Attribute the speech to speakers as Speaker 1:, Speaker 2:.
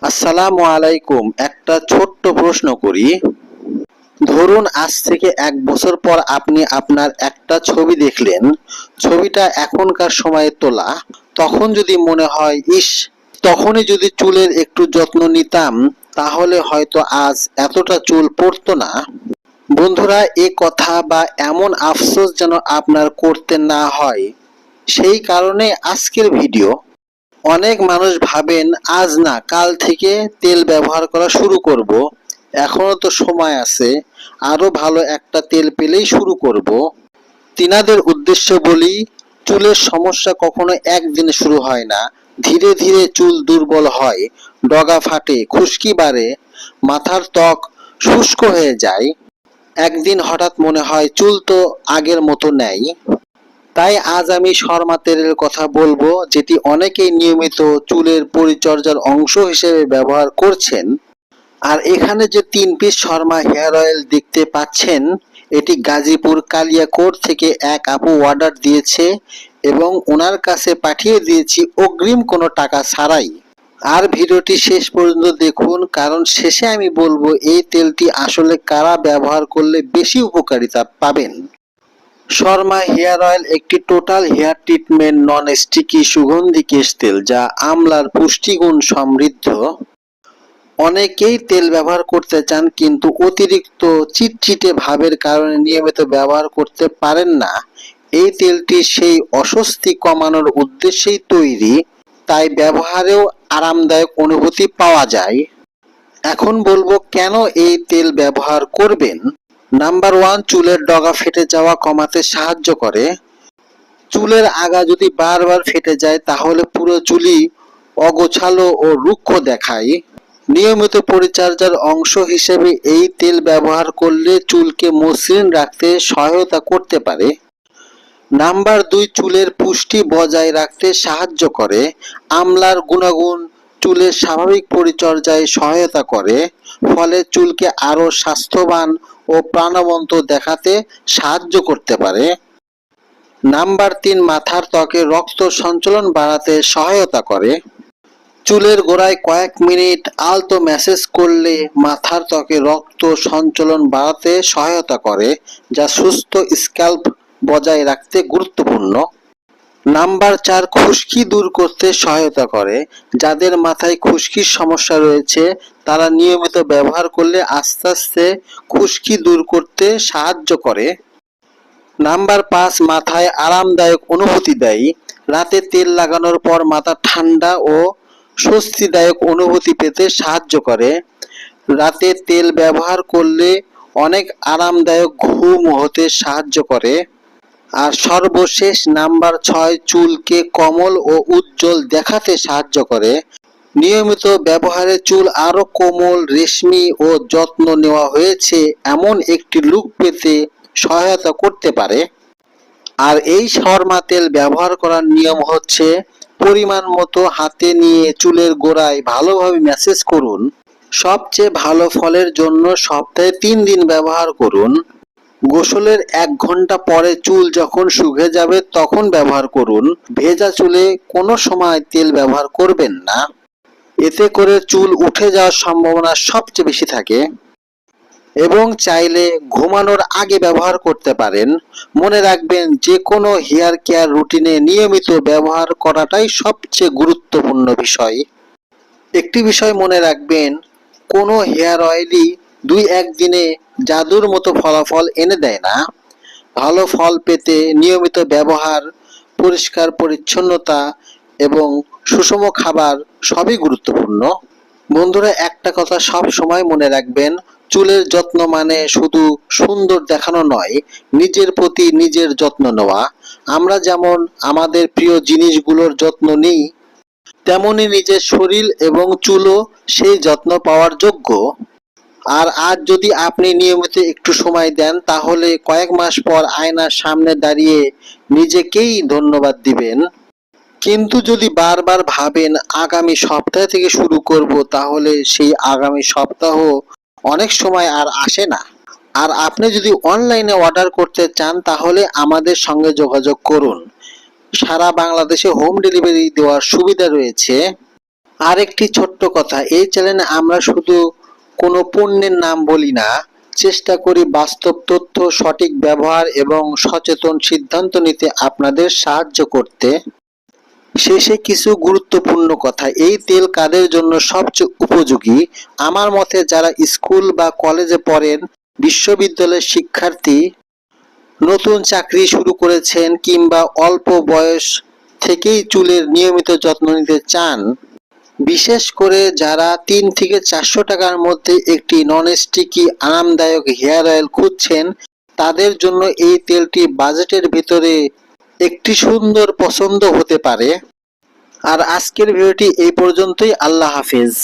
Speaker 1: আসসালামু আলাইকুম। একটা ছোট্ট প্রশ্ন করি। ধরুন আজ থেকে ১ বছর পর আপনি আপনার একটা ছবি দেখলেন। ছবিটা এখনকার সময়ে তোলা। তখন যদি মনে হয়, ইস, তখনই যদি চুলের একটু যত্ন নিতাম, তাহলে হয়তো আজ এতটা চুল পড়তো না। বন্ধুরা, এ কথা বা এমন আফসোস যেন আপনার করতে না হয়, সেই কারণে আজকের ভিডিও। অনেক মানুষ ভাবেন আজ না কাল থেকে তেল ব্যবহার করা শুরু করব, এখনো তো সময় আছে, আরো ভালো একটা তেল পেলেই শুরু করব। তিনাদের উদ্দেশ্য বলি, চুলের সমস্যা কখনো একদিনে শুরু হয় না। ধীরে ধীরে চুল দুর্বল হয়, ডগা ফাটে, খুশকি বাড়ে, মাথার ত্বক শুষ্ক হয়ে যায়। একদিন হঠাৎ মনে হয় চুল তো আগের মতো নেই। তাই আজ আমি শর্মা তেলের কথা বলবো, যেটি অনেকেই নিয়মিত চুলের পরিচর্যার অংশ হিসেবে ব্যবহার করছেন। আর এখানে যে 3 পিস শর্মা হেয়ার অয়েল দেখতে পাচ্ছেন, এটি গাজীপুর কালিয়াকোট থেকে এক আপু অর্ডার দিয়েছে এবং ওনার কাছে পাঠিয়ে দিয়েছি অগ্রিম কোনো টাকা ছাড়াই। আর ভিডিওটি শেষ পর্যন্ত দেখুন, কারণ শেষে আমি বলবো এই তেলটি আসলে কারা ব্যবহার করলে বেশি উপকারিতা পাবেন। শর্মা হেয়ার অয়েল একটি total hair treatment non sticky সুগন্ধি কেশ তেল, যা আমলার পুষ্টিগুণ সমৃদ্ধ। অনেকেই তেল ব্যবহার করতে চান কিন্তু অতিরিক্ত চিটচিটে ভাবের কারণে নিয়মিত ব্যবহার করতে পারেন না। এই তেলটি সেই অস্বস্তি কমানোর উদ্দেশ্যেই তৈরি, তাই ব্যবহারেও আরামদায়ক অনুভূতি পাওয়া যায়। এখন বলবো কেন এই তেল ব্যবহার করবেন। নাম্বার 1, চুলের ডগা ফেটে যাওয়া কমাতে সাহায্য করে। চুলের আগা যদি বারবার ফেটে যায় তাহলে পুরো চুলই অগোছালো ও রুক্ষ দেখায়। নিয়মিত পরিচর্যার অংশ হিসেবে এই তেল ব্যবহার করলে চুলকে মসৃণ রাখতে সহায়তা করতে পারে। নাম্বার 2, চুলের পুষ্টি বজায় রাখতে সাহায্য করে। আমলার গুণাগুণ চুলের স্বাভাবিক পরিচর্যায় সহায়তা করে, ফলে চুলকে আরো স্বাস্থ্যবান ও প্রাণবন্ত দেখাতে সাহায্য করতে পারে। নাম্বার 3, মাথার ত্বকে রক্ত সঞ্চালন বাড়াতে সহায়তা করে। চুলের গোড়ায় কয়েক মিনিট আলতো ম্যাসেজ করলে মাথার ত্বকে রক্ত সঞ্চালন বাড়াতে সহায়তা করে, যা সুস্থ স্ক্যাল্প বজায় রাখতে গুরুত্বপূর্ণ। নাম্বার 4, খুশকি দূর করতে সহায়তা করে। যাদের মাথায় খুশকির সমস্যা রয়েছে তারা নিয়মিত ব্যবহার করলে আস্তে আস্তে খুশকি দূর করতে সাহায্য করে। নাম্বার 5, মাথায় আরামদায়ক অনুভূতি দেয়। রাতে তেল লাগানোর পর মাথা ঠান্ডা ও স্বস্তিদায়ক অনুভূতি পেতে সাহায্য করে। রাতে তেল ব্যবহার করলে অনেক আরামদায়ক ঘুম হতে সাহায্য করে। আর সর্বশেষ নাম্বার 6, চুলকে কোমল ও উজ্জ্বল দেখাতে সাহায্য করে। নিয়মিত ব্যবহারে চুল আরো কোমল, রেশমি ও যত্ন নেওয়া হয়েছে এমন একটি লুক পেতে সহায়তা করতে পারে। আর এই শর্মা তেল ব্যবহার করার নিয়ম হচ্ছে, পরিমাণ মতো হাতে নিয়ে চুলের গোড়ায় ভালোভাবে ম্যাসেজ করুন। সবচেয়ে ভালো ফলের জন্য সপ্তাহে 3 দিন ব্যবহার করুন। গোসলের 1 ঘন্টা পরে চুল যখন শুকিয়ে যাবে তখন ব্যবহার করুন। ভেজা চুলে কোনো সময় তেল ব্যবহার করবেন না, এতে করে চুল উঠে যাওয়ার সম্ভাবনা সবচেয়ে বেশি থাকে। এবং চাইলে ঘুমানোর আগে ব্যবহার করতে পারেন। মনে রাখবেন, যে কোনো হেয়ার কেয়ার রুটিনে নিয়মিত ব্যবহার করাটাই সবচেয়ে গুরুত্বপূর্ণ বিষয়। একটি বিষয় মনে রাখবেন, কোনো হেয়ার অয়েলই 2-1 দিনে জাদুর মতো ফলাফল এনে দেয় না। ভালো ফল পেতে নিয়মিত ব্যবহার, পরিষ্কার পরিচ্ছন্নতা এবং সুষম খাবার সবই গুরুত্বপূর্ণ। বন্ধুরা, একটা কথা সব সময় মনে রাখবেন, চুলের যত্ন মানে শুধু সুন্দর দেখানো নয়, নিজের প্রতি নিজের যত্ন নেওয়া। আমরা যেমন আমাদের প্রিয় জিনিসগুলোর যত্ন নিই, তেমনি নিজের শরীর এবং চুলও সেই যত্ন পাওয়ার যোগ্য। আর আজ যদি আপনি নিয়মিত একটু সময় দেন, তাহলে কয়েক মাস পর আয়নার সামনে দাঁড়িয়ে নিজেকেই ধন্যবাদ দিবেন। কিন্তু যদি বারবার ভাবেন আগামী সপ্তাহ থেকে শুরু করব, তাহলে সেই আগামী সপ্তাহ অনেক সময় আর আসে না। আর আপনি যদি অনলাইনে অর্ডার করতে চান তাহলে আমাদের সঙ্গে যোগাযোগ করুন। সারা বাংলাদেশে হোম ডেলিভারি দেওয়ার সুবিধা রয়েছে। আরেকটি ছোট্ট কথা, এই চ্যানেলে আমরা শুধু কোনো পণ্যের নাম বলি না, চেষ্টা করি বাস্তব তথ্য, সঠিক ব্যবহার এবং সচেতন সিদ্ধান্ত নিতে আপনাদের সাহায্য করতে। শেষে কিছু গুরুত্বপূর্ণ কথা, এই তেল কাদের জন্য সবচেয়ে উপযোগী? আমার মতে যারা স্কুল বা কলেজে পড়েন, বিশ্ববিদ্যালয়ের শিক্ষার্থী, নতুন চাকরি শুরু করেছেন কিংবা অল্প বয়স থেকেই চুলের নিয়মিত যত্ন নিতে চান, বিশেষ করে যারা 300 থেকে 400 টাকার মধ্যে একটি ননস্টিকি আরামদায়ক হেয়ার অয়েল খুঁজছেন, তাদের জন্য এই তেলটি বাজেটের ভিতরে একটি সুন্দর পছন্দ হতে পারে। আর আজকের ভিডিওটি এই পর্যন্তই। আল্লাহ হাফেজ।